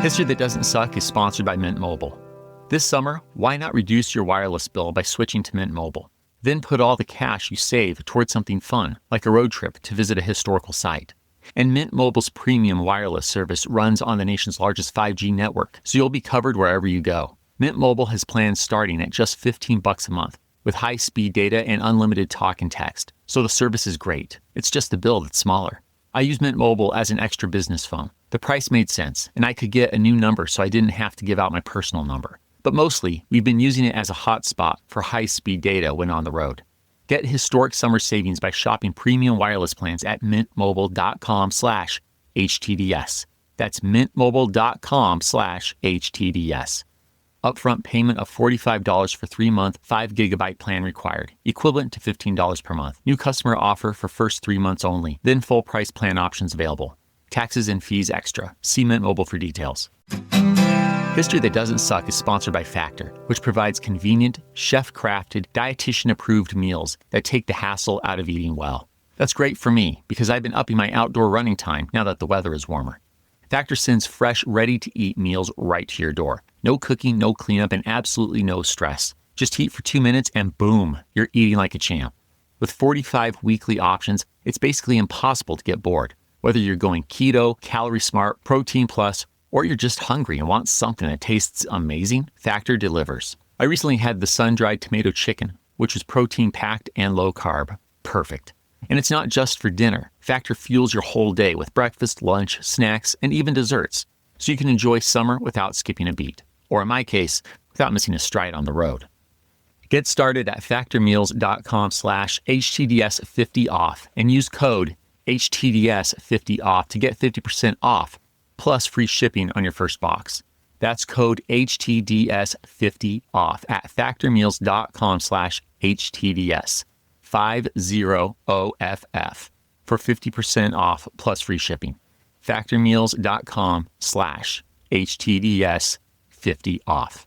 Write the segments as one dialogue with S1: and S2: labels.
S1: History That Doesn't Suck is sponsored by Mint Mobile. This summer, why not reduce your wireless bill by switching to Mint Mobile? Then put all the cash you save towards something fun, like a road trip to visit a historical site. And Mint Mobile's premium wireless service runs on the nation's largest 5G network, so you'll be covered wherever you go. Mint Mobile has plans starting at just $15 a month, with high-speed data and unlimited talk and text. So the service is great. It's just the bill that's smaller. I use Mint Mobile as an extra business phone. The price made sense, and I could get a new number so I didn't have to give out my personal number. But mostly, we've been using it as a hotspot for high-speed data when on the road. Get historic summer savings by shopping premium wireless plans at mintmobile.com/HTDS. That's mintmobile.com/HTDS. Upfront payment of $45 for 3-month, 5GB plan required, equivalent to $15 per month. New customer offer for first 3 months only, then full price plan options available. Taxes and fees extra. See Mint Mobile for details. History That Doesn't Suck is sponsored by Factor, which provides convenient, chef-crafted, dietitian-approved meals that take the hassle out of eating well. That's great for me, because I've been upping my outdoor running time now that the weather is warmer. Factor sends fresh, ready-to-eat meals right to your door. No cooking, no cleanup, and absolutely no stress. Just heat for 2 minutes and boom, you're eating like a champ. With 45 weekly options, it's basically impossible to get bored. Whether you're going keto, calorie smart, protein plus, or you're just hungry and want something that tastes amazing, Factor delivers. I recently had the sun-dried tomato chicken, which was protein-packed and low-carb. Perfect. And it's not just for dinner. Factor fuels your whole day with breakfast, lunch, snacks, and even desserts, so you can enjoy summer without skipping a beat. Or in my case, without missing a stride on the road. Get started at factormeals.com/HTDS50off and use code HTDS50off to get 50% off, plus free shipping on your first box. That's code HTDS50off at factormeals.com/HTDS50OFF for 50% off plus free shipping. Factormeals.com/HTDS50off.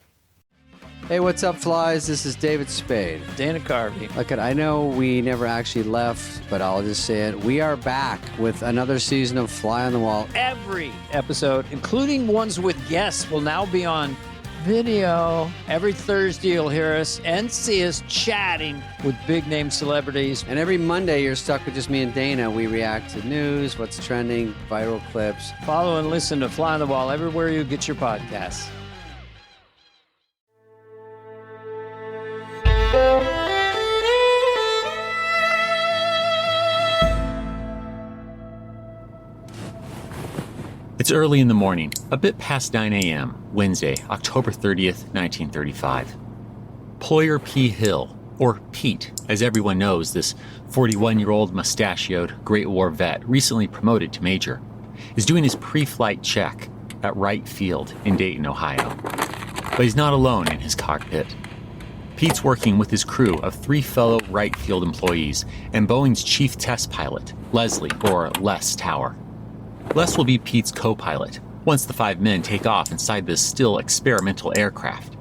S2: Hey, what's up, flies? This is David Spade.
S3: Dana Carvey.
S2: Look, I know we never actually left, but I'll just say it. We are back with another season of Fly on the Wall.
S3: Every episode, including ones with guests, will now be on video. Every Thursday, you'll hear us and see us chatting with big-name celebrities.
S2: And every Monday, you're stuck with just me and Dana. We react to news, what's trending, viral clips.
S3: Follow and listen to Fly on the Wall everywhere you get your podcasts.
S1: It's early in the morning, a bit past 9 a.m., Wednesday, October 30th, 1935. Ployer P. Hill, or Pete, as everyone knows, this 41-year-old mustachioed Great War vet recently promoted to major, is doing his pre-flight check at Wright Field in Dayton, Ohio. But he's not alone in his cockpit. Pete's working with his crew of 3 fellow Wright Field employees and Boeing's chief test pilot, Leslie, or Les Tower. Les will be Pete's co-pilot once the 5 men take off inside this still experimental aircraft.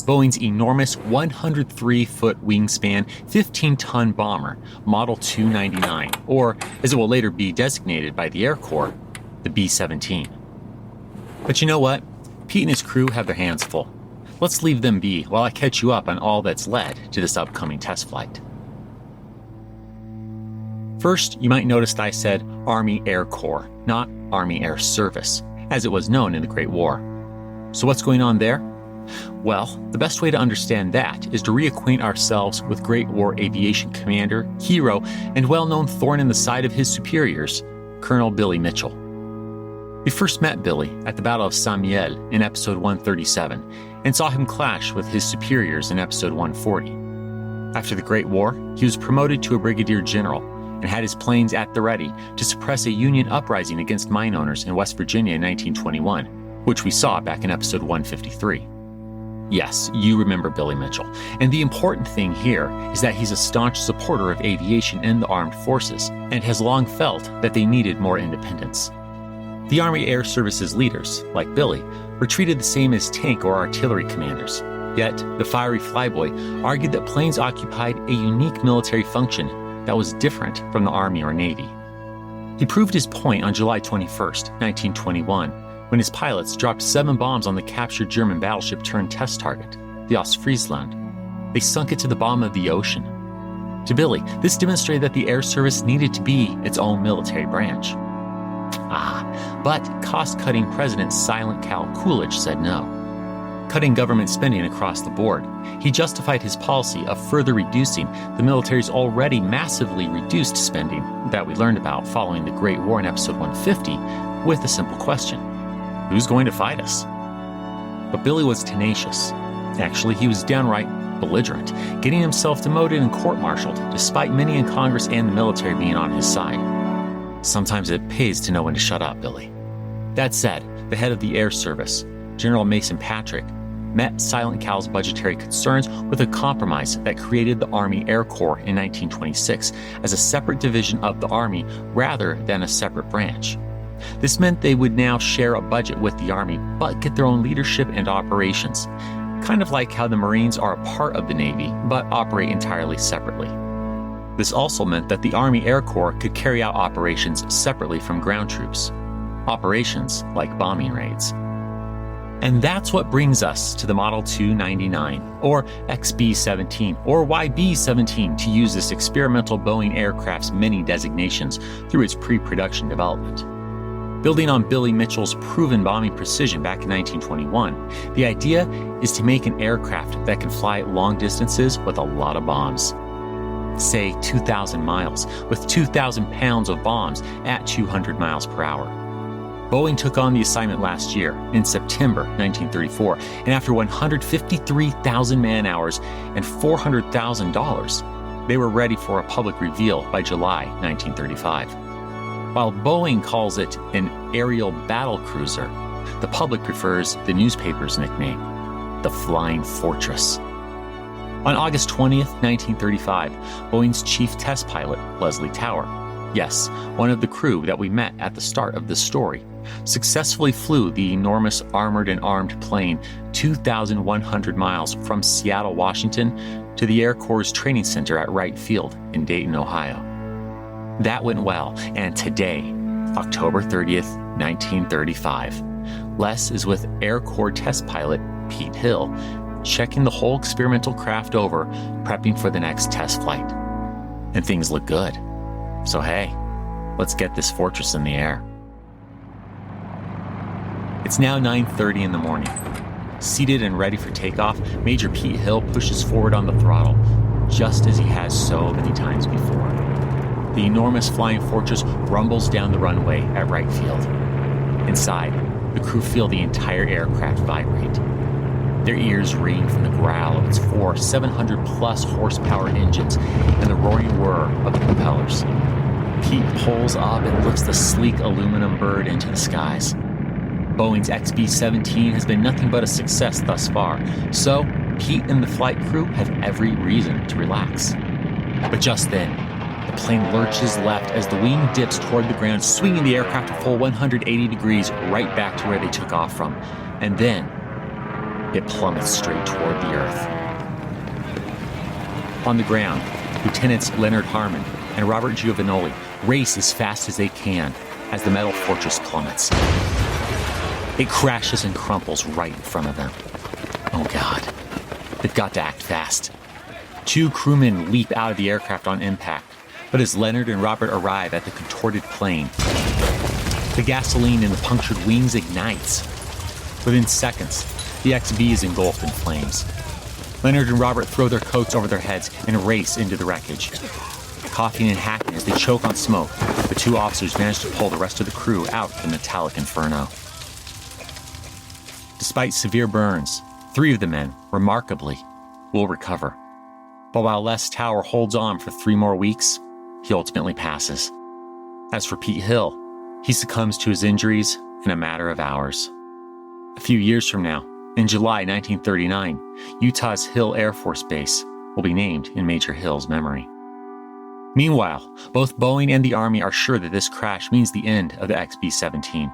S1: Boeing's enormous 103-foot wingspan, 15-ton bomber, Model 299, or as it will later be designated by the Air Corps, the B-17. But you know what? Pete and his crew have their hands full. Let's leave them be while I catch you up on all that's led to this upcoming test flight. First, you might notice that I said Army Air Corps, not Army Air Service, as it was known in the Great War. So what's going on there? Well, the best way to understand that is to reacquaint ourselves with Great War aviation commander, hero, and well-known thorn in the side of his superiors, Colonel Billy Mitchell. We first met Billy at the Battle of Saint Mihiel in episode 137 and saw him clash with his superiors in episode 140. After the Great War, he was promoted to a brigadier general and had his planes at the ready to suppress a Union uprising against mine owners in West Virginia in 1921, which we saw back in episode 153. Yes, you remember Billy Mitchell, and the important thing here is that he's a staunch supporter of aviation and the armed forces, and has long felt that they needed more independence. The Army Air Service's leaders, like Billy, were treated the same as tank or artillery commanders, yet the fiery flyboy argued that planes occupied a unique military function that was different from the Army or Navy. He proved his point on July 21, 1921, when his pilots dropped 7 bombs on the captured German battleship turned test target, the Ostfriesland. They sunk it to the bottom of the ocean. To Billy, this demonstrated that the Air Service needed to be its own military branch. But cost-cutting President Silent Cal Coolidge said no. Cutting government spending across the board, he justified his policy of further reducing the military's already massively reduced spending that we learned about following the Great War in episode 150 with a simple question: who's going to fight us? But Billy was tenacious. Actually, he was downright belligerent, getting himself demoted and court-martialed, despite many in Congress and the military being on his side. Sometimes it pays to know when to shut up, Billy. That said, the head of the Air Service, General Mason Patrick, met Silent Cal's budgetary concerns with a compromise that created the Army Air Corps in 1926 as a separate division of the Army rather than a separate branch. This meant they would now share a budget with the Army, but get their own leadership and operations. Kind of like how the Marines are a part of the Navy, but operate entirely separately. This also meant that the Army Air Corps could carry out operations separately from ground troops. Operations like bombing raids. And that's what brings us to the Model 299, or XB-17, or YB-17 to use this experimental Boeing aircraft's many designations through its pre-production development. Building on Billy Mitchell's proven bombing precision back in 1921, the idea is to make an aircraft that can fly long distances with a lot of bombs. Say 2,000 miles, with 2,000 pounds of bombs at 200 miles per hour. Boeing took on the assignment last year, in September 1934, and after 153,000 man-hours and $400,000, they were ready for a public reveal by July 1935. While Boeing calls it an aerial battle cruiser, the public prefers the newspaper's nickname, the Flying Fortress. On August 20th, 1935, Boeing's chief test pilot, Leslie Tower, yes, one of the crew that we met at the start of this story, successfully flew the enormous armored and armed plane 2,100 miles from Seattle, Washington to the Air Corps' training center at Wright Field in Dayton, Ohio. That went well, and today, October 30th, 1935, Les is with Air Corps test pilot Pete Hill, checking the whole experimental craft over, prepping for the next test flight. And things look good. So hey, let's get this fortress in the air. It's now 9:30 in the morning. Seated and ready for takeoff, Major Pete Hill pushes forward on the throttle, just as he has so many times before. The enormous flying fortress rumbles down the runway at Wright Field. Inside, the crew feel the entire aircraft vibrate. Their ears ring from the growl of its 4 700-plus horsepower engines and the roaring whir of the propellers. Pete pulls up and lifts the sleek aluminum bird into the skies. Boeing's XB-17 has been nothing but a success thus far, so Pete and the flight crew have every reason to relax. But just then, the plane lurches left as the wing dips toward the ground, swinging the aircraft a full 180 degrees right back to where they took off from. And then, it plummets straight toward the earth. On the ground, Lieutenants Leonard Harmon and Robert Giovanoli race as fast as they can as the metal fortress plummets. It crashes and crumples right in front of them. Oh God, they've got to act fast. 2 crewmen leap out of the aircraft on impact, but as Leonard and Robert arrive at the contorted plane, the gasoline in the punctured wings ignites. Within seconds, the XB is engulfed in flames. Leonard and Robert throw their coats over their heads and race into the wreckage. Coughing and hacking as they choke on smoke, the 2 officers manage to pull the rest of the crew out of the metallic inferno. Despite severe burns, 3 of the men, remarkably, will recover. But while Les Tower holds on for 3 more weeks, he ultimately passes. As for Pete Hill, he succumbs to his injuries in a matter of hours. A few years from now, in July 1939, Utah's Hill Air Force Base will be named in Major Hill's memory. Meanwhile, both Boeing and the Army are sure that this crash means the end of the XB-17.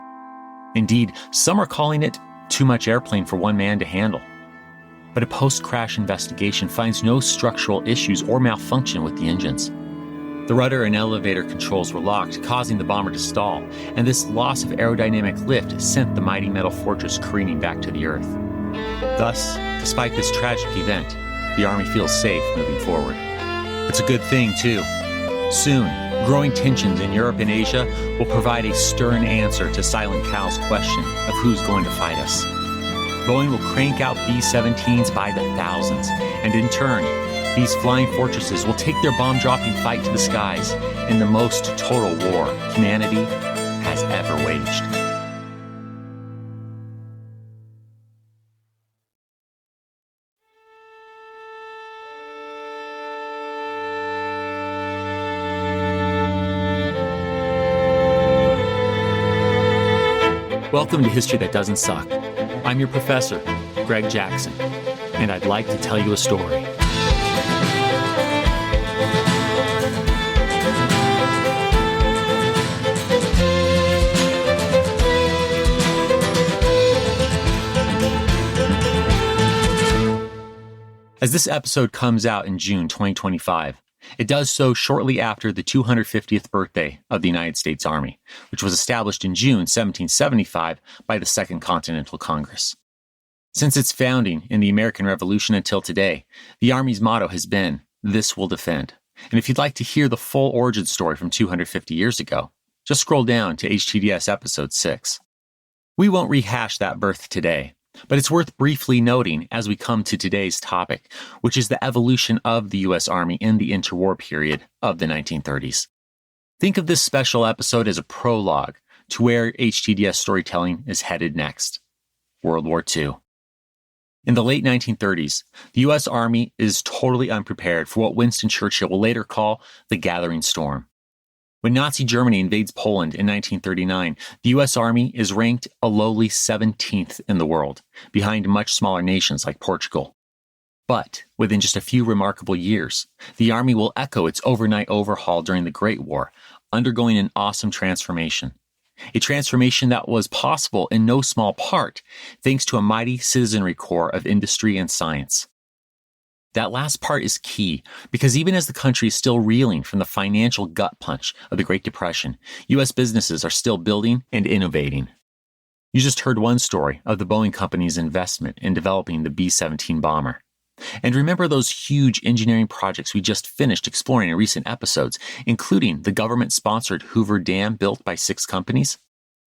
S1: Indeed, some are calling it too much airplane for one man to handle. But a post-crash investigation finds no structural issues or malfunction with the engines. The rudder and elevator controls were locked, causing the bomber to stall, and this loss of aerodynamic lift sent the mighty metal fortress careening back to the Earth. Thus, despite this tragic event, the Army feels safe moving forward. It's a good thing, too. Soon, growing tensions in Europe and Asia will provide a stern answer to Silent Cal's question of who's going to fight us. Boeing will crank out B-17s by the thousands, and in turn, these flying fortresses will take their bomb-dropping fight to the skies in the most total war humanity has ever waged. Welcome to History That Doesn't Suck. I'm your professor, Greg Jackson, and I'd like to tell you a story. As this episode comes out in June 2025, it does so shortly after the 250th birthday of the United States Army, which was established in June 1775 by the Second Continental Congress. Since its founding in the American Revolution until today, the Army's motto has been, "This will defend." And if you'd like to hear the full origin story from 250 years ago, just scroll down to HTDS Episode 6. We won't rehash that birth today, but it's worth briefly noting as we come to today's topic, which is the evolution of the U.S. Army in the interwar period of the 1930s. Think of this special episode as a prologue to where HTDS storytelling is headed next, World War II. In the late 1930s, the U.S. Army is totally unprepared for what Winston Churchill will later call the gathering storm. When Nazi Germany invades Poland in 1939, the U.S. Army is ranked a lowly 17th in the world, behind much smaller nations like Portugal. But within just a few remarkable years, the Army will echo its overnight overhaul during the Great War, undergoing an awesome transformation. A transformation that was possible in no small part thanks to a mighty citizenry corps of industry and science. That last part is key because even as the country is still reeling from the financial gut punch of the Great Depression, U.S. businesses are still building and innovating. You just heard one story of the Boeing company's investment in developing the B-17 bomber. And remember those huge engineering projects we just finished exploring in recent episodes, including the government-sponsored Hoover Dam built by 6 companies?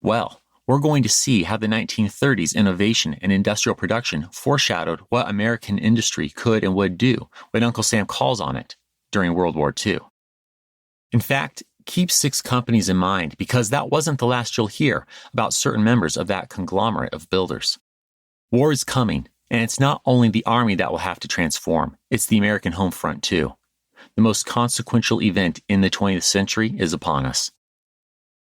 S1: Well, we're going to see how the 1930s innovation and industrial production foreshadowed what American industry could and would do when Uncle Sam calls on it during World War II. In fact, keep 6 companies in mind because that wasn't the last you'll hear about certain members of that conglomerate of builders. War is coming, and it's not only the Army that will have to transform, it's the American home front too. The most consequential event in the 20th century is upon us.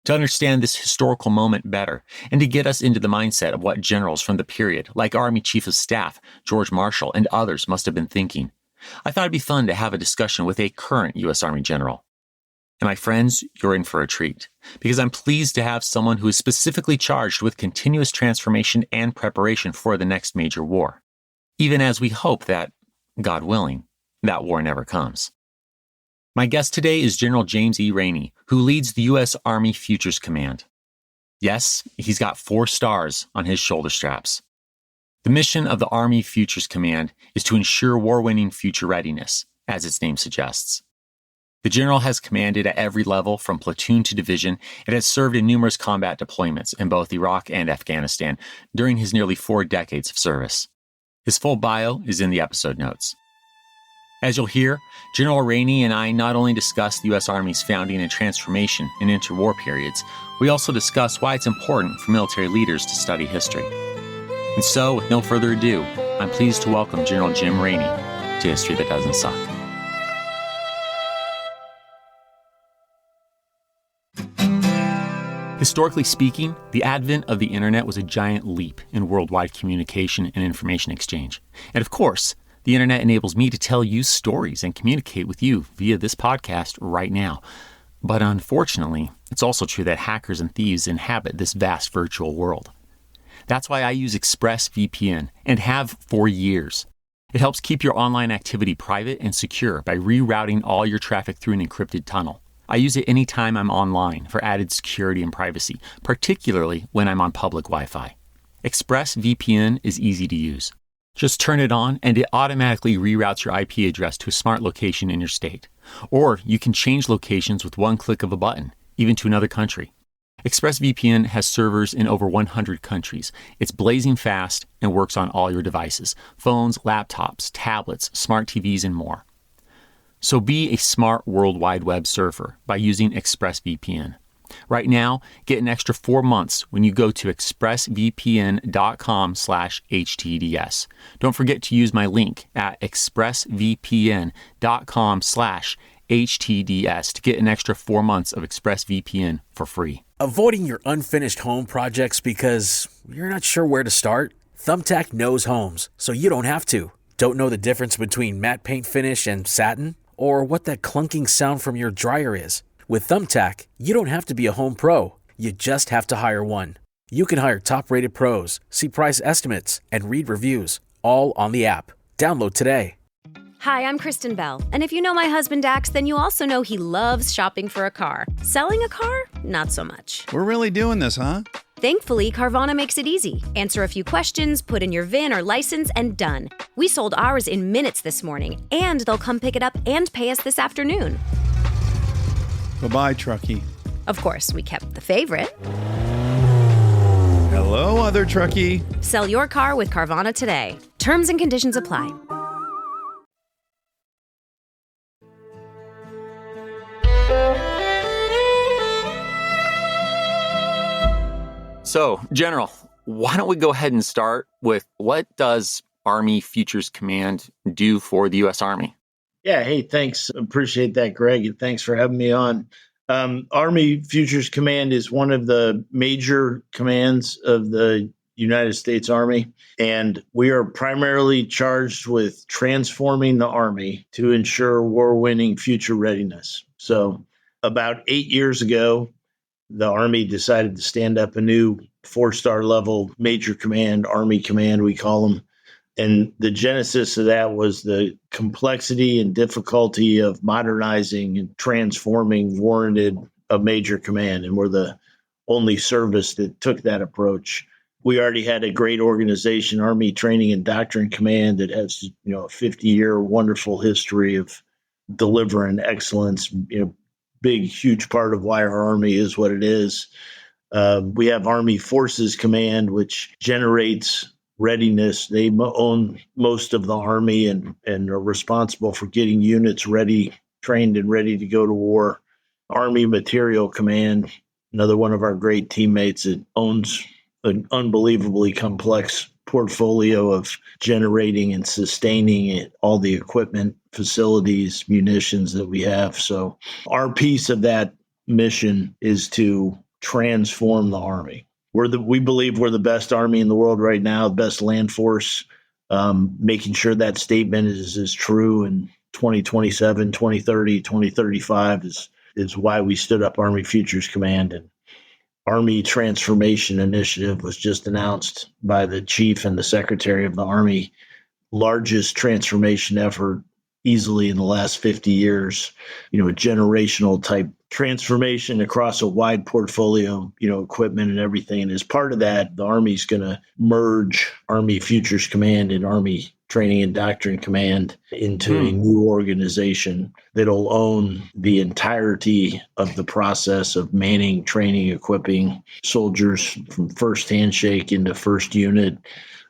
S1: To understand this historical moment better, and to get us into the mindset of what generals from the period, like Army Chief of Staff George Marshall and others must have been thinking, I thought it'd be fun to have a discussion with a current U.S. Army general. And my friends, you're in for a treat, because I'm pleased to have someone who is specifically charged with continuous transformation and preparation for the next major war, even as we hope that, God willing, that war never comes. My guest today is General James E. Rainey, who leads the U.S. Army Futures Command. Yes, he's got 4 stars on his shoulder straps. The mission of the Army Futures Command is to ensure war-winning future readiness, as its name suggests. The general has commanded at every level from platoon to division and has served in numerous combat deployments in both Iraq and Afghanistan during his nearly 4 decades of service. His full bio is in the episode notes. As you'll hear, General Rainey and I not only discuss the U.S. Army's founding and transformation in interwar periods, we also discuss why it's important for military leaders to study history. And so, with no further ado, I'm pleased to welcome General Jim Rainey to History That Doesn't Suck. Historically speaking, the advent of the internet was a giant leap in worldwide communication and information exchange. And of course, the internet enables me to tell you stories and communicate with you via this podcast right now. But unfortunately, it's also true that hackers and thieves inhabit this vast virtual world. That's why I use ExpressVPN and have for years. It helps keep your online activity private and secure by rerouting all your traffic through an encrypted tunnel. I use it anytime I'm online for added security and privacy, particularly when I'm on public Wi-Fi. ExpressVPN is easy to use. Just turn it on and it automatically reroutes your IP address to a smart location in your state. Or you can change locations with one click of a button, even to another country. ExpressVPN has servers in over 100 countries. It's blazing fast and works on all your devices: phones, laptops, tablets, smart TVs, and more. So be a smart World Wide Web surfer by using ExpressVPN. Right now, get an extra 4 months when you go to expressvpn.com/HTDS. Don't forget to use my link at expressvpn.com/HTDS to get an extra 4 months of ExpressVPN for free.
S4: Avoiding your unfinished home projects because you're not sure where to start? Thumbtack knows homes, so you don't have to. Don't know the difference between matte paint finish and satin? Or what that clunking sound from your dryer is? With Thumbtack, you don't have to be a home pro. You just have to hire one. You can hire top-rated pros, see price estimates, and read reviews, all on the app. Download today.
S5: Hi, I'm Kristen Bell, and if you know my husband Dax, then you also know he loves shopping for a car. Selling a car? Not so much.
S6: We're really doing this, huh?
S5: Thankfully, Carvana makes it easy. Answer a few questions, put in your VIN or license, and done. We sold ours in minutes this morning, and they'll come pick it up and pay us this afternoon.
S6: Bye-bye, Truckee.
S5: Of course, we kept the favorite.
S6: Hello, other Truckee.
S5: Sell your car with Carvana today. Terms and conditions apply.
S1: So, General, why don't we go ahead and start with what does Army Futures Command do for the U.S. Army?
S7: Yeah, hey, thanks. Appreciate that, Greg, and thanks for having me on. Army Futures Command is one of the major commands of the United States Army, and we are primarily charged with transforming the Army to ensure war-winning future readiness. So about 8 years ago, the Army decided to stand up a new 4-star level major command, Army Command, we call them. And the genesis of that was the complexity and difficulty of modernizing and transforming warranted a major command. And we're the only service that took that approach. We already had a great organization, Army Training and Doctrine Command, that has, a 50-year wonderful history of delivering excellence, big, huge part of why our Army is what it is. We have Army Forces Command, which generates readiness. They own most of the Army and are responsible for getting units ready, trained and ready to go to war. Army Material Command, another one of our great teammates that owns an unbelievably complex portfolio of generating and sustaining all the equipment, facilities, munitions that we have. So our piece of that mission is to transform the Army. We believe we're the best Army in the world right now, the best land force. Making sure that statement is true in 2027, 2030, 2035 is why we stood up Army Futures Command. And Army Transformation Initiative was just announced by the Chief and the Secretary of the Army. Largest transformation effort easily in the last 50 years, a generational type transformation across a wide portfolio, equipment and everything. And as part of that, the Army's going to merge Army Futures Command and Army Training and Doctrine Command into a new organization that'll own the entirety of the process of manning, training, equipping soldiers from first handshake into first unit,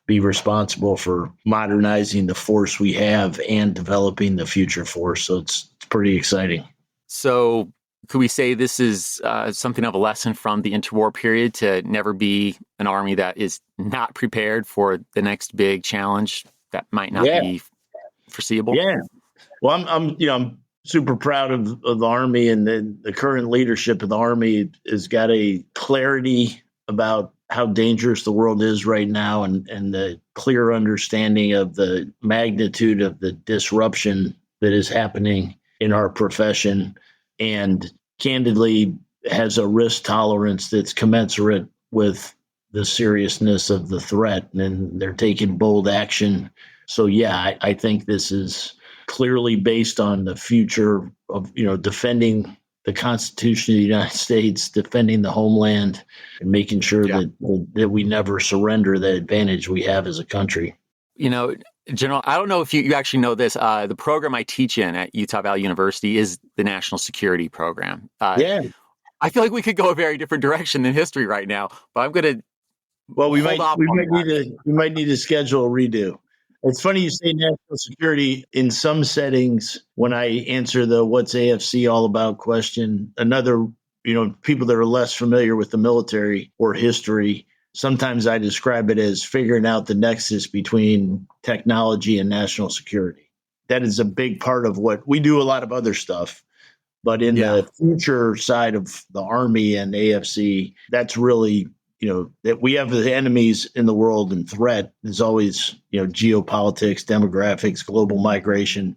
S7: be responsible for modernizing the force we have and developing the future force. So it's pretty exciting.
S1: So could we say this is something of a lesson from the interwar period to never be an Army that is not prepared for the next big challenge that might not be foreseeable? Yeah.
S7: Well, I'm super proud of the Army, and the current leadership of the Army has got a clarity about how dangerous the world is right now, and the clear understanding of the magnitude of the disruption that is happening in our profession, and candidly has a risk tolerance that's commensurate with the seriousness of the threat. And they're taking bold action So yeah, I think this is clearly based on the future of, defending the Constitution of the United States, defending the homeland, and making sure that we never surrender the advantage we have as a country.
S1: General, I don't know if you actually know this. The program I teach in at Utah Valley University is the National Security Program.
S7: Yeah.
S1: I feel like we could go a very different direction than history right now, but I'm going to.
S7: Well, we might need to schedule a redo. It's funny you say national security. In some settings, when I answer the "What's AFC all about?" question, another, people that are less familiar with the military or history, sometimes I describe it as figuring out the nexus between technology and national security. That is a big part of what we do. A lot of other stuff, but in the future side of the Army and AFC, that's really, that we have the enemies in the world, and threat is always, geopolitics, demographics, global migration.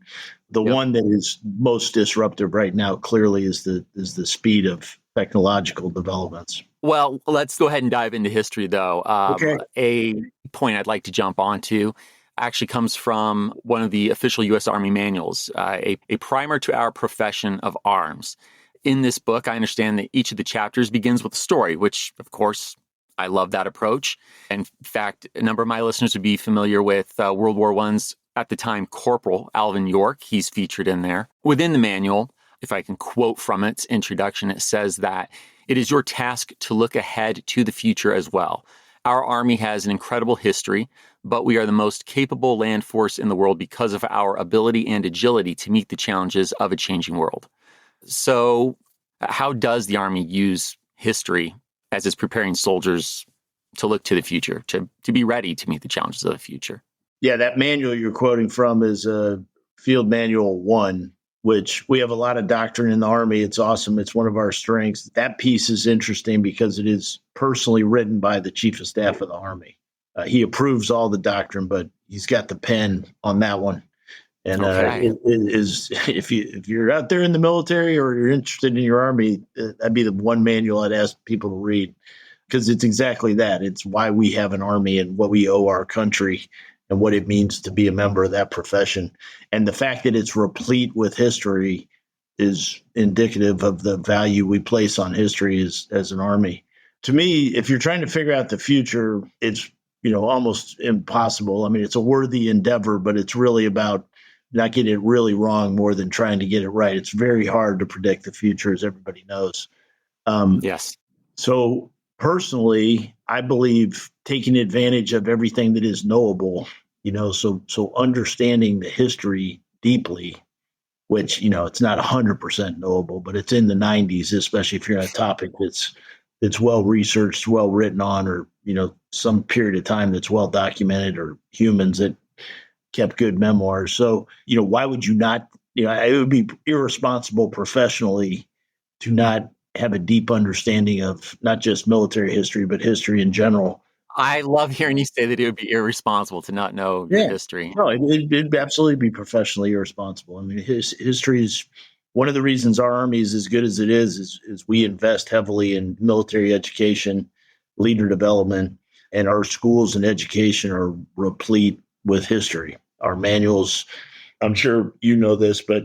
S7: The one that is most disruptive right now clearly is the speed of technological developments.
S1: Well, let's go ahead and dive into history, though.
S7: Okay.
S1: A point I'd like to jump onto actually comes from one of the official U.S. Army manuals, a primer to our profession of arms. In this book, I understand that each of the chapters begins with a story, which, of course, I love that approach. In fact, a number of my listeners would be familiar with World War I's, at the time, Corporal Alvin York. He's featured in there. Within the manual, if I can quote from its introduction, it says that it is your task to look ahead to the future as well. Our Army has an incredible history, but we are the most capable land force in the world because of our ability and agility to meet the challenges of a changing world. So how does the Army use history as it's preparing soldiers to look to the future, to be ready to meet the challenges of the future?
S7: Yeah, that manual you're quoting from is Field Manual 1, which we have a lot of doctrine in the Army. It's awesome. It's one of our strengths. That piece is interesting because it is personally written by the Chief of Staff of the Army. He approves all the doctrine, but he's got the pen on that one. And it is, if you're out there in the military or you're interested in your Army, that'd be the one manual I'd ask people to read, because it's exactly that. It's why we have an Army and what we owe our country and what it means to be a member of that profession. And the fact that it's replete with history is indicative of the value we place on history as an Army. To me, if you're trying to figure out the future, it's, almost impossible. I mean, it's a worthy endeavor, but it's really about not getting it really wrong more than trying to get it right. It's very hard to predict the future, as everybody knows.
S1: Yes.
S7: So personally, I believe taking advantage of everything that is knowable, so understanding the history deeply, which, it's not 100% knowable, but it's in the 90s, especially if you're on a topic that's well researched, well written on, or, some period of time that's well documented, or humans that kept good memoirs. So, why would you not, it would be irresponsible professionally to not have a deep understanding of not just military history, but history in general.
S1: I love hearing you say that it would be irresponsible to not know your history.
S7: No, it'd absolutely be professionally irresponsible. I mean, history is one of the reasons our Army is as good as it is we invest heavily in military education, leader development, and our schools and education are replete with history. Our manuals, I'm sure you know this, but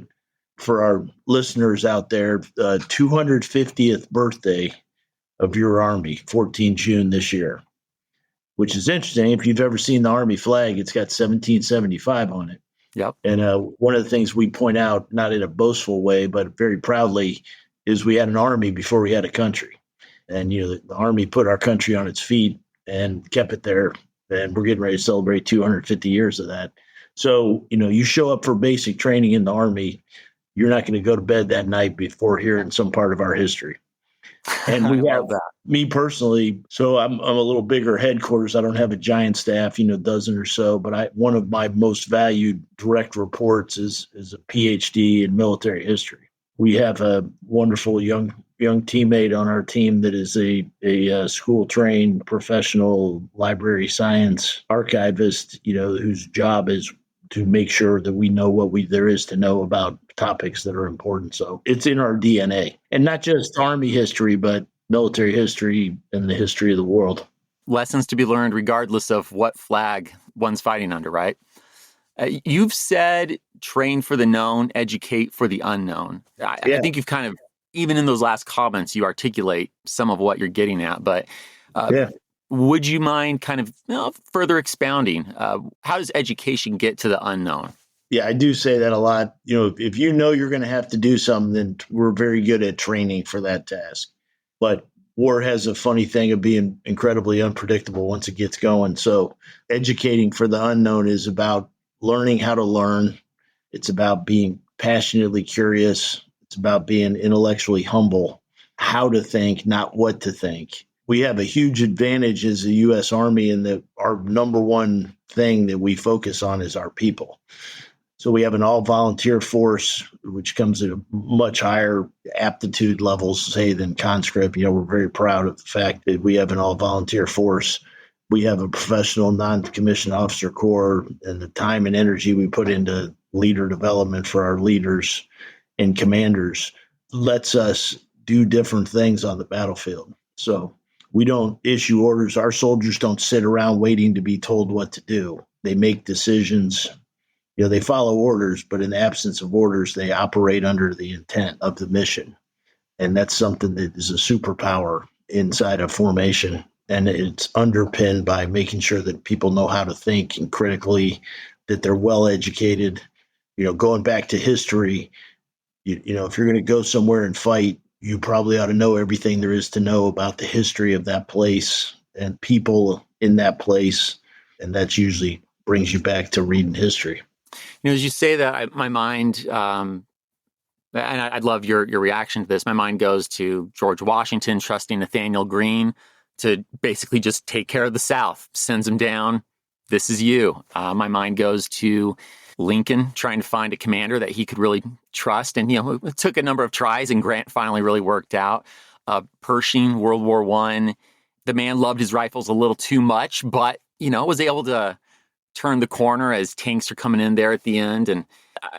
S7: for our listeners out there, 250th birthday of your Army, 14 June this year, which is interesting. If you've ever seen the Army flag, it's got 1775 on it.
S1: Yep.
S7: And one of the things we point out, not in a boastful way, but very proudly, is we had an Army before we had a country. And, the Army put our country on its feet and kept it there. And we're getting ready to celebrate 250 years of that. So, you show up for basic training in the Army, you're not going to go to bed that night before hearing some part of our history. And we have me personally. So I'm a little bigger headquarters. I don't have a giant staff, a dozen or so, but one of my most valued direct reports is a PhD in military history. We have a wonderful young teammate on our team that is a school-trained professional library science archivist, whose job is to make sure that we know what there is to know about topics that are important. So it's in our DNA, and not just Army history, but military history and the history of the world.
S1: Lessons to be learned regardless of what flag one's fighting under, right? You've said train for the known, educate for the unknown. I think you've kind of, even in those last comments, you articulate some of what you're getting at. But would you mind kind of further expounding? How does education get to the unknown?
S7: Yeah, I do say that a lot. If you know you're going to have to do something, then we're very good at training for that task. But war has a funny thing of being incredibly unpredictable once it gets going. So educating for the unknown is about learning how to learn. It's about being passionately curious. It's about being intellectually humble, how to think, not what to think. We have a huge advantage as the U.S. Army in that our number one thing that we focus on is our people. So we have an all-volunteer force, which comes at a much higher aptitude levels, say, than conscript. We're very proud of the fact that we have an all-volunteer force. We have a professional non-commissioned officer corps, and the time and energy we put into leader development for our leaders and commanders lets us do different things on the battlefield. So we don't issue orders. Our soldiers don't sit around waiting to be told what to do. They make decisions. They follow orders, but in the absence of orders, they operate under the intent of the mission. And that's something that is a superpower inside a formation. And it's underpinned by making sure that people know how to think and critically, that they're well educated. Going back to history, if you're going to go somewhere and fight, you probably ought to know everything there is to know about the history of that place and people in that place. And that usually brings you back to reading history.
S1: As you say that, my mind, and I'd love your reaction to this. My mind goes to George Washington trusting Nathaniel Greene to basically just take care of the South, sends him down. This is you. My mind goes to Lincoln trying to find a commander that he could really trust. And, it took a number of tries and Grant finally really worked out. Pershing, World War I, the man loved his rifles a little too much, but, was able to turn the corner as tanks are coming in there at the end. And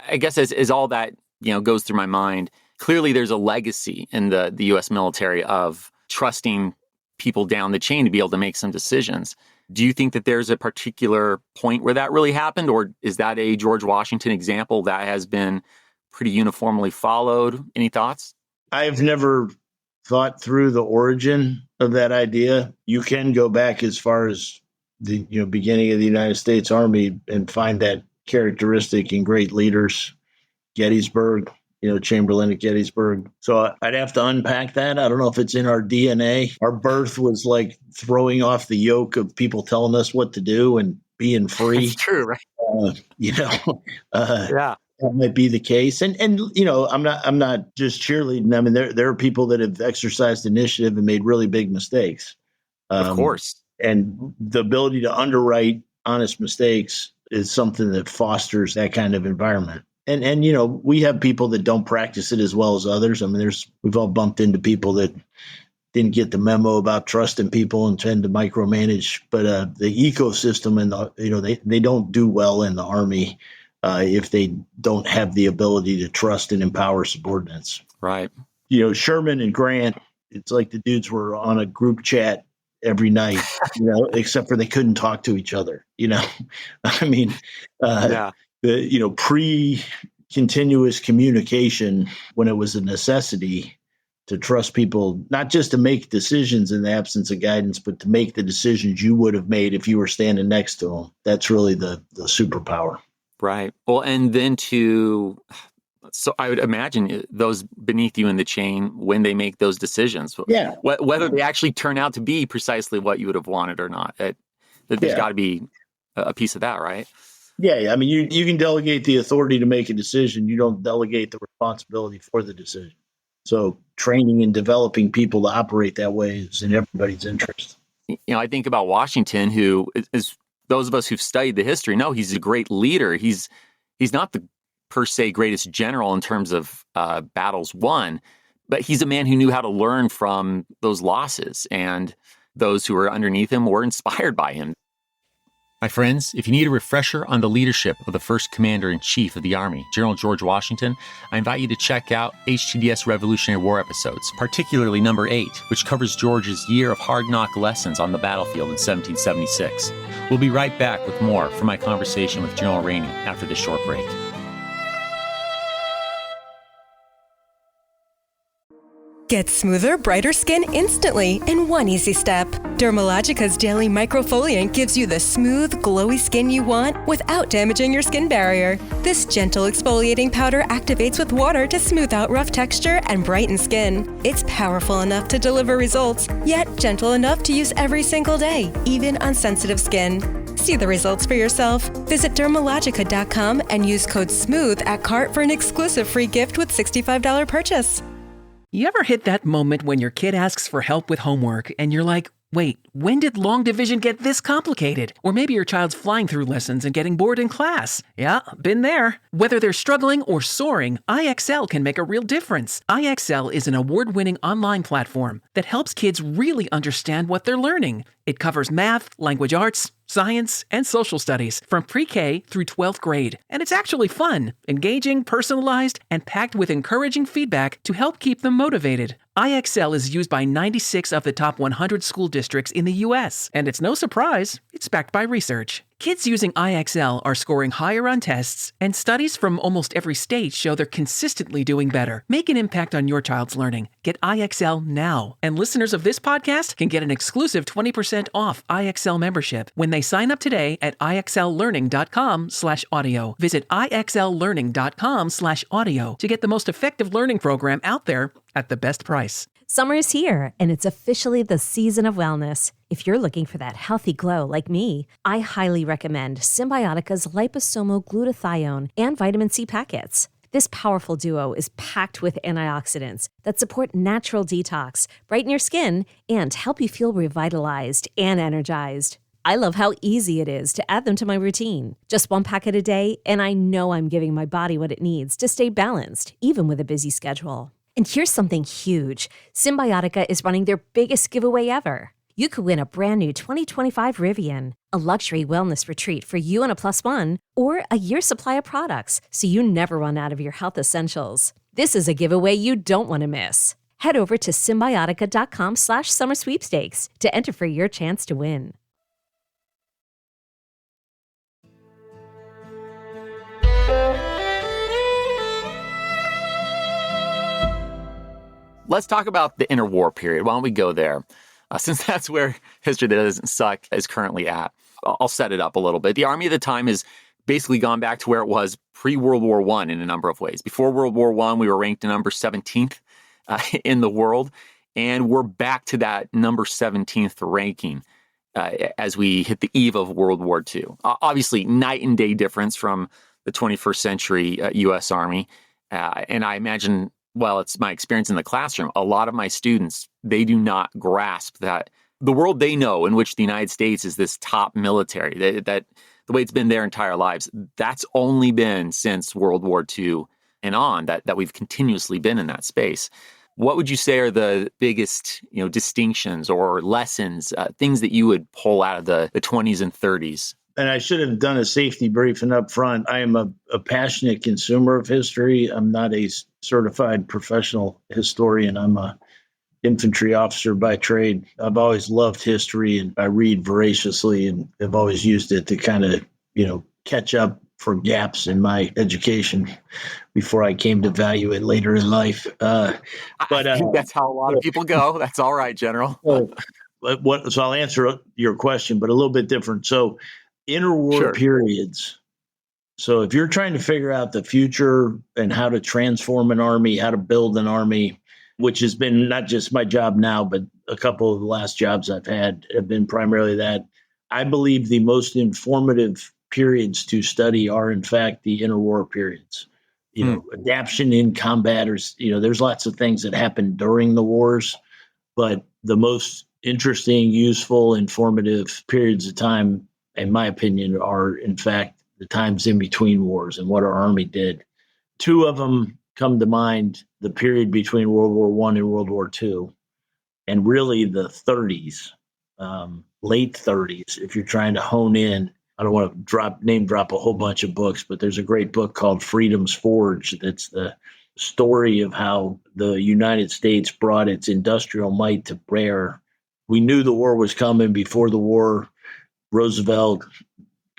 S1: I guess as all that, goes through my mind, clearly there's a legacy in the U.S. military of trusting people down the chain to be able to make some decisions. Do you think that there's a particular point where that really happened, or is that a George Washington example that has been pretty uniformly followed? Any thoughts?
S7: I've never thought through the origin of that idea. You can go back as far as the beginning of the United States Army and find that characteristic in great leaders. Gettysburg, Chamberlain at Gettysburg. So I'd have to unpack that. I don't know if it's in our DNA. Our birth was like throwing off the yoke of people telling us what to do and being free.
S1: It's true, right?
S7: Yeah. That might be the case. And I'm not just cheerleading. I mean, there are people that have exercised initiative and made really big mistakes.
S1: Of course.
S7: And the ability to underwrite honest mistakes is something that fosters that kind of environment. And we have people that don't practice it as well as others. I mean, we've all bumped into people that didn't get the memo about trusting people and tend to micromanage. But the ecosystem and they don't do well in the Army if they don't have the ability to trust and empower subordinates.
S1: Right.
S7: Sherman and Grant, it's like the dudes were on a group chat every night, except for they couldn't talk to each other. I mean, the pre-continuous communication, when it was a necessity to trust people, not just to make decisions in the absence of guidance, but to make the decisions you would have made if you were standing next to them. That's really the superpower.
S1: Right. Well, and then so I would imagine those beneath you in the chain, when they make those decisions, whether they actually turn out to be precisely what you would have wanted or not, there's got to be a piece of that, right?
S7: Yeah. I mean, you can delegate the authority to make a decision. You don't delegate the responsibility for the decision. So training and developing people to operate that way is in everybody's interest.
S1: I think about Washington, who is those of us who've studied the history know he's a great leader. He's not the per se greatest general in terms of battles won, but he's a man who knew how to learn from those losses, and those who were underneath him were inspired by him. My friends, if you need a refresher on the leadership of the first Commander-in-Chief of the Army, General George Washington, I invite you to check out HTDS Revolutionary War episodes, particularly number 8, which covers George's year of hard-knock lessons on the battlefield in 1776. We'll be right back with more from my conversation with General Rainey after this short break.
S8: Get smoother, brighter skin instantly in one easy step. Dermalogica's daily microfoliant gives you the smooth, glowy skin you want without damaging your skin barrier. This gentle exfoliating powder activates with water to smooth out rough texture and brighten skin. It's powerful enough to deliver results, yet gentle enough to use every single day, even on sensitive skin. See the results for yourself. Visit Dermalogica.com and use code SMOOTH at cart for an exclusive free gift with $65 purchase.
S9: You ever hit that moment when your kid asks for help with homework and you're like, wait, when did long division get this complicated? Or maybe your child's flying through lessons and getting bored in class. Yeah, been there. Whether they're struggling or soaring, IXL can make a real difference. IXL is an award-winning online platform that helps kids really understand what they're learning. It covers math, language arts, science, and social studies from pre-K through 12th grade. And it's actually fun, engaging, personalized, and packed with encouraging feedback to help keep them motivated. IXL is used by 96 of the top 100 school districts in the U.S., and it's no surprise, it's backed by research. Kids using IXL are scoring higher on tests, and studies from almost every state show they're consistently doing better. Make an impact on your child's learning. Get IXL now. And listeners of this podcast can get an exclusive 20% off IXL membership when they sign up today at IXLlearning.com/audio. Visit IXLlearning.com/audio to get the most effective learning program out there at the best price.
S10: Summer is here, and it's officially the season of wellness. If you're looking for that healthy glow like me, I highly recommend Symbiotica's liposomal glutathione and vitamin C packets. This powerful duo is packed with antioxidants that support natural detox, brighten your skin, and help you feel revitalized and energized. I love how easy it is to add them to my routine. Just one packet a day, and I know I'm giving my body what it needs to stay balanced, even with a busy schedule. And here's something huge. Symbiotica is running their biggest giveaway ever. You could win a brand new 2025 Rivian, a luxury wellness retreat for you and a plus one, or a year's supply of products so you never run out of your health essentials. This is a giveaway you don't want to miss. Head over to Symbiotica.com/summer sweepstakes to enter for your chance to win.
S1: Let's talk about the interwar period. Why don't we go there? Since that's where history that doesn't suck is currently at. I'll set it up a little bit. The Army of the time has basically gone back to where it was pre-World War I in a number of ways. Before World War I, we were ranked number 17th in the world, and we're back to that number 17th ranking as we hit the eve of World War II. Obviously, night and day difference from the 21st century U.S. Army. And I imagine, well, it's my experience in the classroom, a lot of my students, they do not grasp that the world they know in which the United States is this top military, that the way it's been their entire lives, that's only been since World War II and on, that we've continuously been in that space. What would you say are the biggest, distinctions or lessons, things that you would pull out of the 20s and 30s?
S7: And I should have done a safety briefing up front. I am a passionate consumer of history. I'm not a certified professional historian. I'm a infantry officer by trade. I've always loved history, and I read voraciously, and have always used it to kind of, catch up for gaps in my education before I came to value it later in life. I think
S1: that's how a lot of people go. That's all right, General.
S7: So I'll answer your question, but a little bit different. So interwar periods. So if you're trying to figure out the future and how to transform an army, how to build an army, which has been not just my job now, but a couple of the last jobs I've had have been primarily that. I believe the most informative periods to study are, in fact, the interwar periods. Adaptation in combat, or, there's lots of things that happen during the wars, but the most interesting, useful, informative periods of time, in my opinion, are, in fact, the times in between wars and what our Army did. Two of them come to mind, the period between World War I and World War II, and really the 30s, late 30s, if you're trying to hone in I don't want to name drop a whole bunch of books, but there's a great book called Freedom's Forge. That's the story of how the United States brought its industrial might to bear. We knew the war was coming before the war. Roosevelt,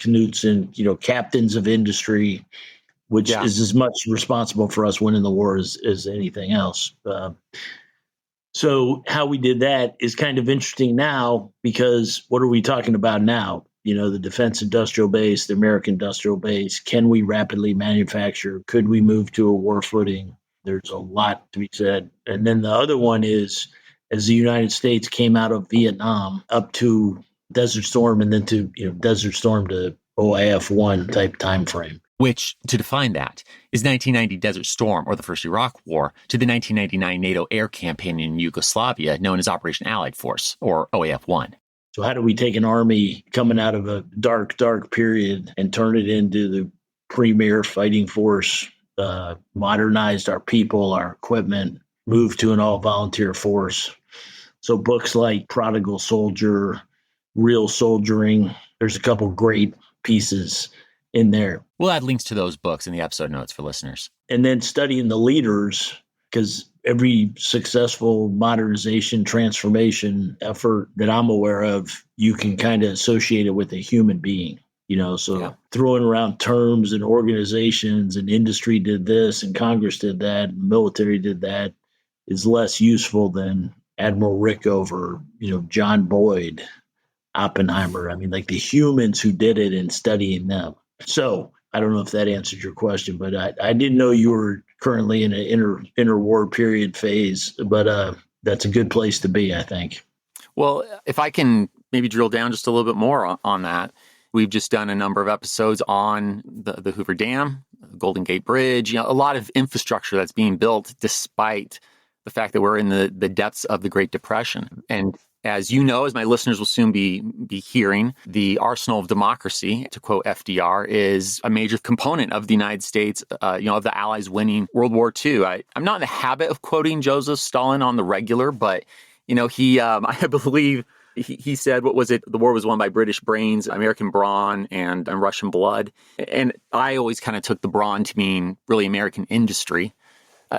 S7: Knudsen, captains of industry, which is as much responsible for us winning the war as anything else. So how we did that is kind of interesting now, because what are we talking about now? The defense industrial base, the American industrial base. Can we rapidly manufacture? Could we move to a war footing? There's a lot to be said. And then the other one is, as the United States came out of Vietnam up to Desert Storm, and then to Desert Storm to OIF-1 type time frame.
S1: Which, to define that, is 1990 Desert Storm, or the First Iraq War, to the 1999 NATO air campaign in Yugoslavia, known as Operation Allied Force, or OAF-1.
S7: So how do we take an army coming out of a dark, dark period and turn it into the premier fighting force, modernized our people, our equipment, moved to an all-volunteer force? So books like Prodigal Soldier, Real Soldiering, there's a couple great pieces in there.
S1: We'll add links to those books in the episode notes for listeners.
S7: And then studying the leaders, because every successful modernization, transformation effort that I'm aware of, you can kind of associate it with a human being, throwing around terms and organizations and industry did this and Congress did that, and military did that, is less useful than Admiral Rickover, John Boyd, Oppenheimer. I mean, like the humans who did it and studying them. So I don't know if that answered your question, but I didn't know you were currently in an interwar period phase, but that's a good place to be, I think.
S1: Well, if I can maybe drill down just a little bit more on that, we've just done a number of episodes on the Hoover Dam, the Golden Gate Bridge, a lot of infrastructure that's being built despite the fact that we're in the depths of the Great Depression. And as you know, as my listeners will soon be hearing, the arsenal of democracy, to quote FDR, is a major component of the United States, of the Allies winning World War II. I'm not in the habit of quoting Joseph Stalin on the regular, but, he, I believe he said, what was it? The war was won by British brains, American brawn, and Russian blood. And I always kind of took the brawn to mean really American industry.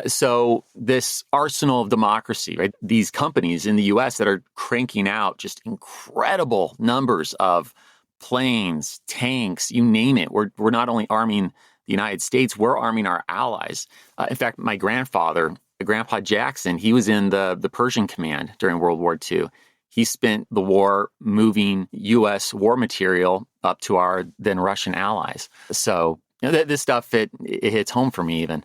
S1: So this arsenal of democracy, right? These companies in the U.S. that are cranking out just incredible numbers of planes, tanks, you name it. We're not only arming the United States, we're arming our allies. In fact, my grandfather, Grandpa Jackson, he was in the Persian Command during World War II. He spent the war moving U.S. war material up to our then Russian allies. So this stuff, it hits home for me even.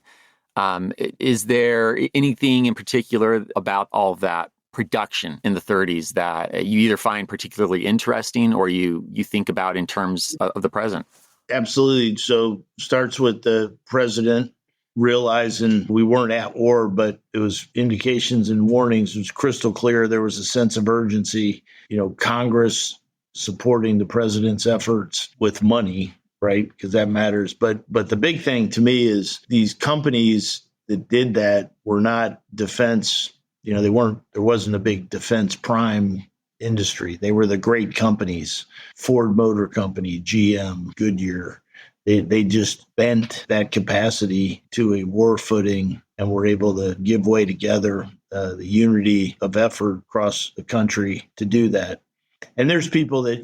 S1: Is there anything in particular about all of that production in the 30s that you either find particularly interesting or you think about in terms of the present?
S7: Absolutely. So starts with the president realizing we weren't at war, but it was indications and warnings. It was crystal clear. There was a sense of urgency, Congress supporting the president's efforts with money, right? Because that matters. But the big thing to me is these companies that did that were not defense. There wasn't a big defense prime industry. They were the great companies, Ford Motor Company, GM, Goodyear. They just bent that capacity to a war footing and were able to give way together, the unity of effort across the country to do that. And there's people that,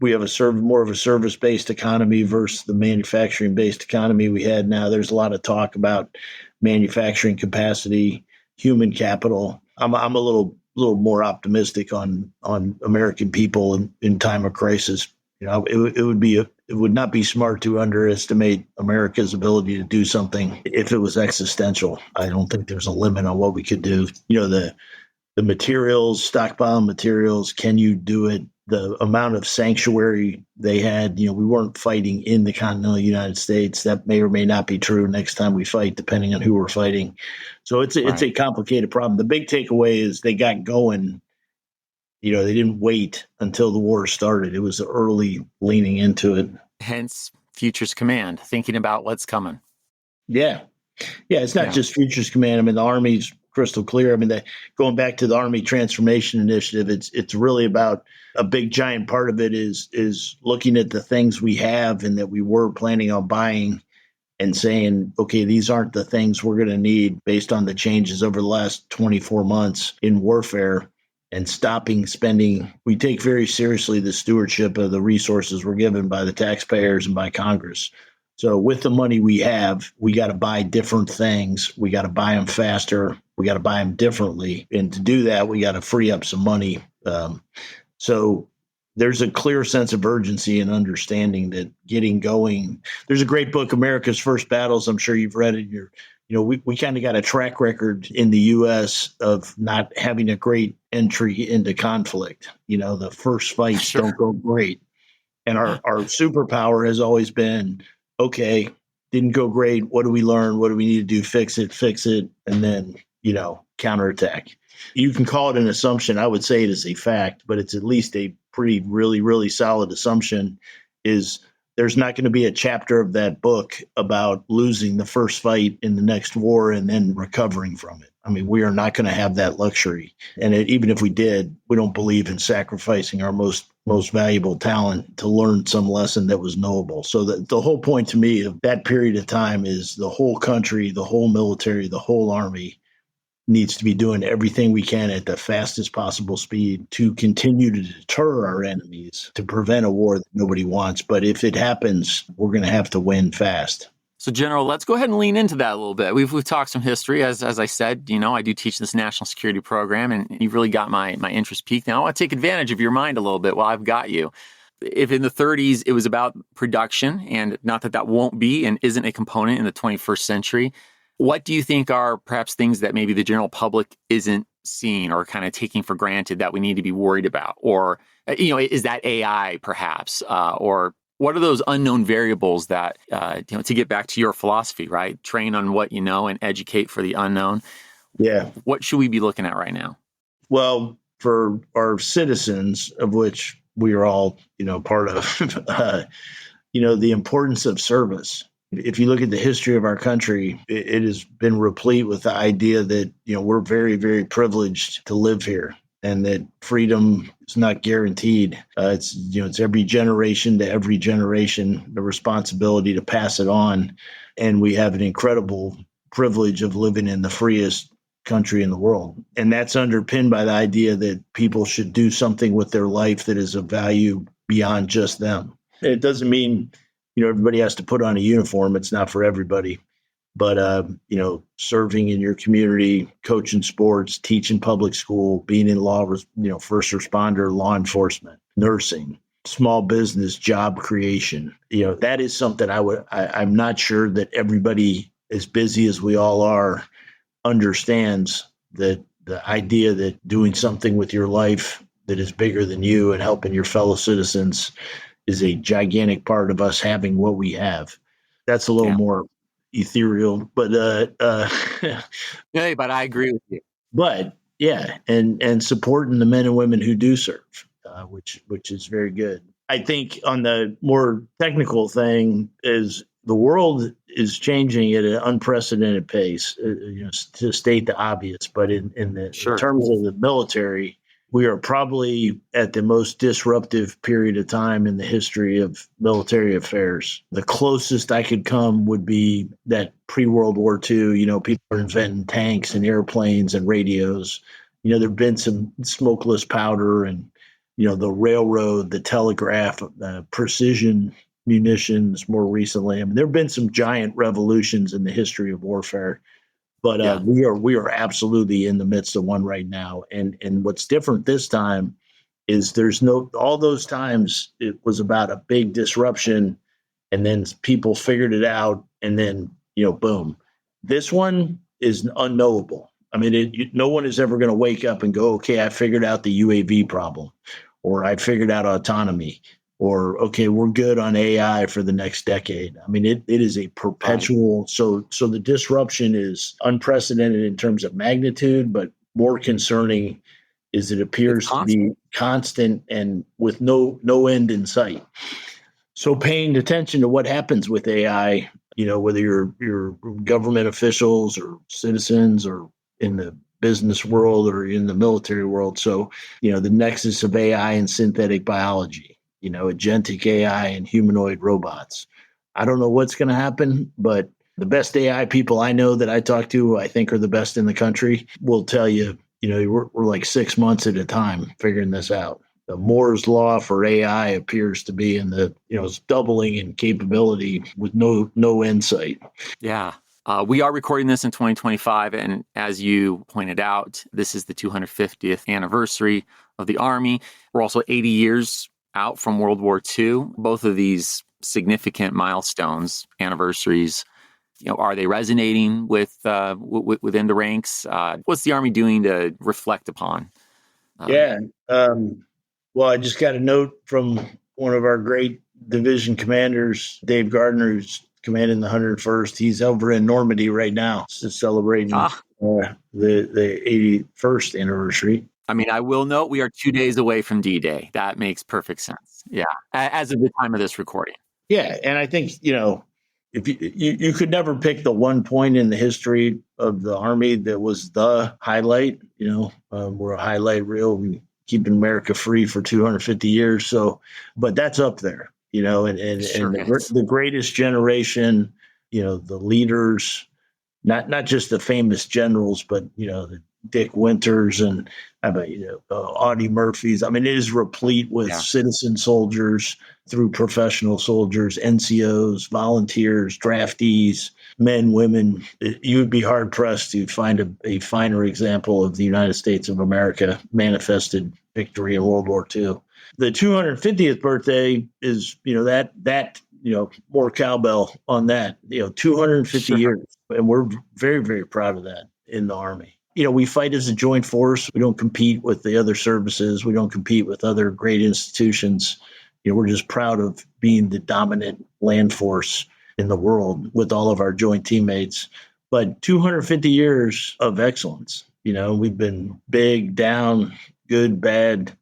S7: we have more of a service-based economy versus the manufacturing-based economy we had now. There's a lot of talk about manufacturing capacity, human capital. I'm a little more optimistic on American people in time of crisis. It would not be smart to underestimate America's ability to do something if it was existential. I don't think there's a limit on what we could do. The materials, stockpile materials, can you do it? The amount of sanctuary they had, we weren't fighting in the continental United States. That may or may not be true next time we fight, depending on who we're fighting. So it's a complicated problem. The big takeaway is they got going. They didn't wait until the war started. It was early leaning into it.
S1: Hence, Futures Command, thinking about what's coming.
S7: Yeah. Yeah, it's not just Futures Command. I mean, the Army's crystal clear. I mean, going back to the Army Transformation Initiative, it's really about a big giant part of it is looking at the things we have and that we were planning on buying and saying, okay, these aren't the things we're going to need based on the changes over the last 24 months in warfare, and stopping spending. We take very seriously the stewardship of the resources we're given by the taxpayers and by Congress. So with the money we have, we got to buy different things. We got to buy them faster. We got to buy them differently. And to do that, we got to free up some money. So there's a clear sense of urgency and understanding that getting going. There's a great book, America's First Battles. I'm sure you've read it. We kind of got a track record in the U.S. of not having a great entry into conflict. The first fights don't go great. And our superpower has always been, okay, didn't go great. What do we learn? What do we need to do? Fix it. And then, counterattack. You can call it an assumption. I would say it is a fact, but it's at least a pretty, really, really solid assumption is there's not going to be a chapter of that book about losing the first fight in the next war and then recovering from it. I mean, we are not going to have that luxury. And even if we did, we don't believe in sacrificing our most valuable talent to learn some lesson that was knowable. So the whole point to me of that period of time is the whole country, the whole military, the whole Army needs to be doing everything we can at the fastest possible speed to continue to deter our enemies, to prevent a war that nobody wants. But if it happens, we're going to have to win fast.
S1: So, General, let's go ahead and lean into that a little bit. We've talked some history. As I said, I do teach this national security program, and you've really got my interest peaked. Now, I want to take advantage of your mind a little bit while I've got you. If in the 30s it was about production, and not that won't be and isn't a component in the 21st century, what do you think are perhaps things that maybe the general public isn't seeing or kind of taking for granted that we need to be worried about? Or, is that AI perhaps? Or what are those unknown variables that, to get back to your philosophy, right? Train on what you know and educate for the unknown.
S7: Yeah.
S1: What should we be looking at right now?
S7: Well, for our citizens, of which we are all, part of, the importance of service. If you look at the history of our country, it has been replete with the idea that, we're very, very privileged to live here and that freedom is not guaranteed. It's every generation to every generation, the responsibility to pass it on. And we have an incredible privilege of living in the freest country in the world. And that's underpinned by the idea that people should do something with their life that is of value beyond just them. It doesn't mean everybody has to put on a uniform. It's not for everybody. But, serving in your community, coaching sports, teaching public school, being in law, first responder, law enforcement, nursing, small business, job creation. That is something I'm not sure that everybody, as busy as we all are, understands that the idea that doing something with your life that is bigger than you and helping your fellow citizens is a gigantic part of us having what we have. That's a little more ethereal, but
S1: hey, but I agree with you.
S7: But yeah, and supporting the men and women who do serve, which is very good. I think on the more technical thing is the world is changing at an unprecedented pace. To state the obvious, but in terms of the military, we are probably at the most disruptive period of time in the history of military affairs. The closest I could come would be that pre-World War II, people are inventing tanks and airplanes and radios. There have been some smokeless powder and, the railroad, the telegraph, precision munitions more recently. I mean, there have been some giant revolutions in the history of warfare. But we are absolutely in the midst of one right now. And what's different this time is all those times it was about a big disruption and then people figured it out and then, boom. This one is unknowable. I mean, no one is ever going to wake up and go, okay, I figured out the UAV problem or I figured out autonomy. Or, okay, we're good on AI for the next decade. I mean, it is a perpetual. So the disruption is unprecedented in terms of magnitude, but more concerning is it appears to be constant and with no end in sight. So paying attention to what happens with AI, whether you're government officials or citizens or in the business world or in the military world. So, the nexus of AI and synthetic biology, agentic AI and humanoid robots. I don't know what's going to happen, but the best AI people I know that I talk to, who I think are the best in the country, will tell you, we're like 6 months at a time figuring this out. The Moore's law for AI appears to be in the, it's doubling in capability with no insight.
S1: Yeah. We are recording this in 2025. And as you pointed out, this is the 250th anniversary of the Army. We're also 80 years out from World War II. Both of these significant milestones, anniversaries, are they resonating with within the ranks? What's the Army doing to reflect upon?
S7: Well, I just got a note from one of our great division commanders, Dave Gardner, who's commanding the 101st. He's over in Normandy right now, celebrating the 81st anniversary.
S1: I mean, I will note we are 2 days away from D-Day. That makes perfect sense. Yeah, as of the time of this recording.
S7: Yeah, and I think, if you could never pick the one point in the history of the Army that was the highlight. We're a highlight reel. We keeping America free for 250 years. So, but that's up there, and the greatest generation, the leaders, not just the famous generals, but, the Dick Winters and Audie Murphys. I mean, it is replete with citizen soldiers through professional soldiers, NCOs, volunteers, draftees, men, women. You would be hard pressed to find a finer example of the United States of America manifested victory in World War II. The 250th birthday is, more cowbell on that, 250 years. And we're very, very proud of that in the Army. We fight as a joint force. We don't compete with the other services. We don't compete with other great institutions. We're just proud of being the dominant land force in the world with all of our joint teammates. But 250 years of excellence. We've been big, down, good, bad,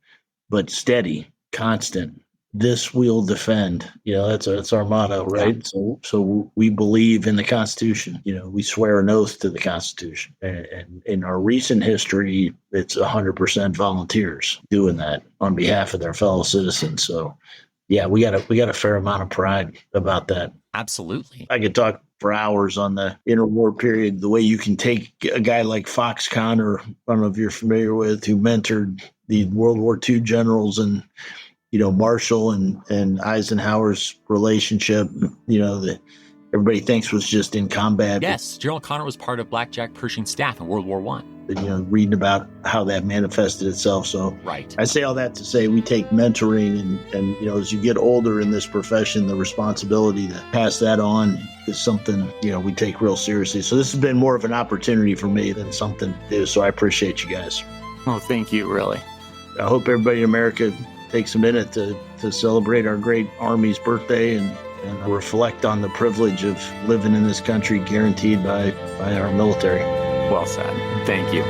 S7: but steady, constant. This we'll defend. That's our motto, right? Yeah. So we believe in the Constitution. We swear an oath to the Constitution. And in our recent history, it's 100% volunteers doing that on behalf of their fellow citizens. So, yeah, we got a fair amount of pride about that.
S1: Absolutely.
S7: I could talk for hours on the interwar period, the way you can take a guy like Fox Connor, I don't know if you're familiar with, who mentored the World War II generals and Marshall and Eisenhower's relationship, that everybody thinks was just in combat.
S1: Yes, General Connor was part of Blackjack Pershing staff in World War I.
S7: Reading about how that manifested itself. So
S1: right.
S7: I say all that to say we take mentoring and as you get older in this profession, the responsibility to pass that on is something, we take real seriously. So this has been more of an opportunity for me than something to do. So I appreciate you guys.
S1: Oh, thank you, really.
S7: I hope everybody in America takes a minute to celebrate our great Army's birthday and reflect on the privilege of living in this country guaranteed by our military.
S1: Well said. Thank you.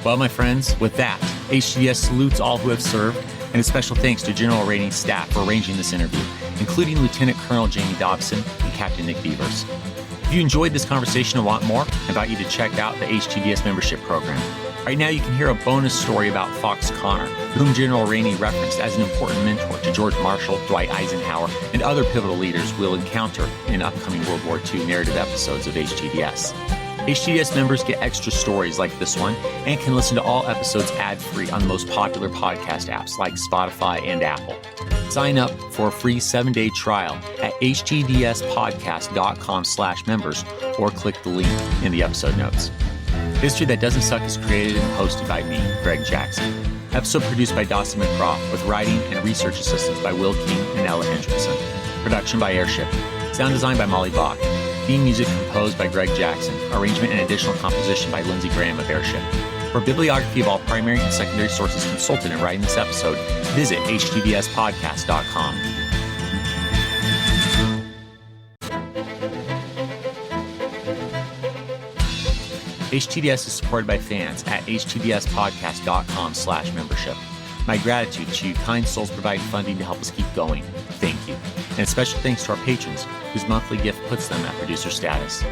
S1: Well, my friends, with that, HTDS salutes all who have served, and a special thanks to General Rainey's staff for arranging this interview, including Lieutenant Colonel Jamie Dobson and Captain Nick Beavers. If you enjoyed this conversation and want more, I invite you to check out the HTDS membership program. Right now, you can hear a bonus story about Fox Connor, whom General Rainey referenced as an important mentor to George Marshall, Dwight Eisenhower, and other pivotal leaders we'll encounter in upcoming World War II narrative episodes of HTDS. HTDS members get extra stories like this one and can listen to all episodes ad-free on the most popular podcast apps like Spotify and Apple. Sign up for a free 7-day trial at htdspodcast.com/members or click the link in the episode notes. History That Doesn't Suck is created and hosted by me, Greg Jackson. Episode produced by Dawson McCraw with writing and research assistance by Will King and Ella Hendrickson. Production by Airship. Sound design by Molly Bach. Theme music composed by Greg Jackson. Arrangement and additional composition by Lindsey Graham of Airship. For bibliography of all primary and secondary sources consulted in writing this episode, visit htdspodcast.com. HTDS is supported by fans at htdspodcast.com/membership. My gratitude to you kind souls providing funding to help us keep going. Thank you. And special thanks to our patrons, whose monthly gift puts them at producer status.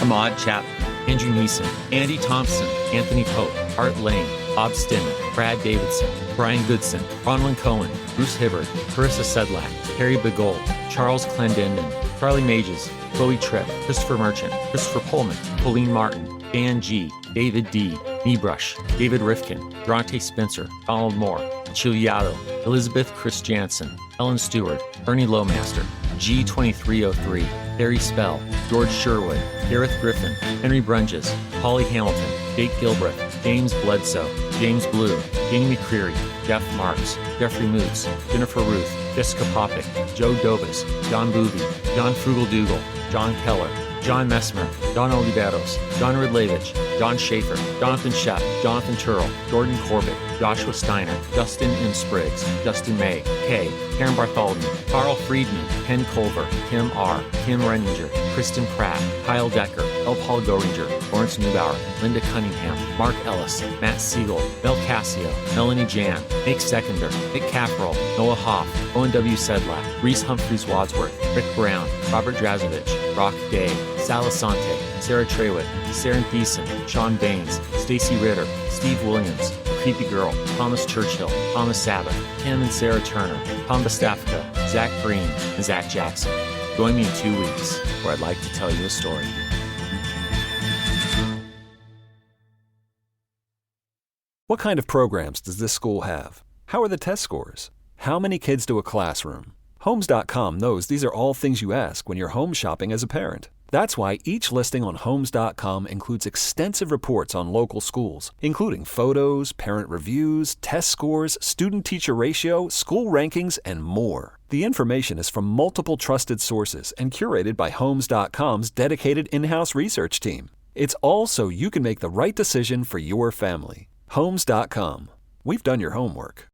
S1: Ahmad Chapman, Andrew Neeson, Andy Thompson, Anthony Pope, Art Lane, Bob Stinman, Brad Davidson, Brian Goodson, Bronwyn Cohen, Bruce Hibbard, Carissa Sedlak, Harry Begold, Charles Clendenden, Charlie Mages, Chloe Tripp, Christopher Merchant, Christopher Pullman, Pauline Martin, Dan G., David D., Kneebrush, David Rifkin, Durante Spencer, Donald Moore, Chiliado, Elizabeth Chris Jansen, Ellen Stewart, Bernie Lowmaster, G2303, Harry Spell, George Sherwood, Gareth Griffin, Henry Brunges, Holly Hamilton, Jake Gilbreth, James Bledsoe, James Blue, Jamie McCreary, Jeff Marks, Jeffrey Moots, Jennifer Ruth, Jessica Popick, Joe Dobas, John Boovy, John Frugal Dougal, John Keller, John Messmer, Don Oliveros, John Ridlevich, John Schaefer, Jonathan Shepp, Jonathan Turrell, Jordan Corbett, Joshua Steiner, Justin M. Spriggs, Justin May, Kay, Karen Bartholomew, Carl Friedman, Ken Culver, Kim R., Kim Renninger, Kristen Pratt, Kyle Decker, L. Paul Goringer, Lawrence Neubauer, Linda Cunningham, Mark Ellis, Matt Siegel, Bel Cassio, Melanie Jan, Nick Seconder, Nick Cafferl, Noah Hoff, Owen W. Sedlak, Reese Humphreys Wadsworth, Rick Brown, Robert Drazovich, Rock Day, Sal Asante, Sarah Trewitt, Saren Thiessen, Sean Baines, Stacy Ritter, Steve Williams, Creepy Girl, Thomas Churchill, Thomas Sabbath, Tim and Sarah Turner, Tom Bastafka, Zach Green, and Zach Jackson. Join me in 2 weeks, where I'd like to tell you a story.
S11: What kind of programs does this school have? How are the test scores? How many kids do a classroom? Homes.com knows these are all things you ask when you're home shopping as a parent. That's why each listing on Homes.com includes extensive reports on local schools, including photos, parent reviews, test scores, student-teacher ratio, school rankings, and more. The information is from multiple trusted sources and curated by Homes.com's dedicated in-house research team. It's all so you can make the right decision for your family. Homes.com. We've done your homework.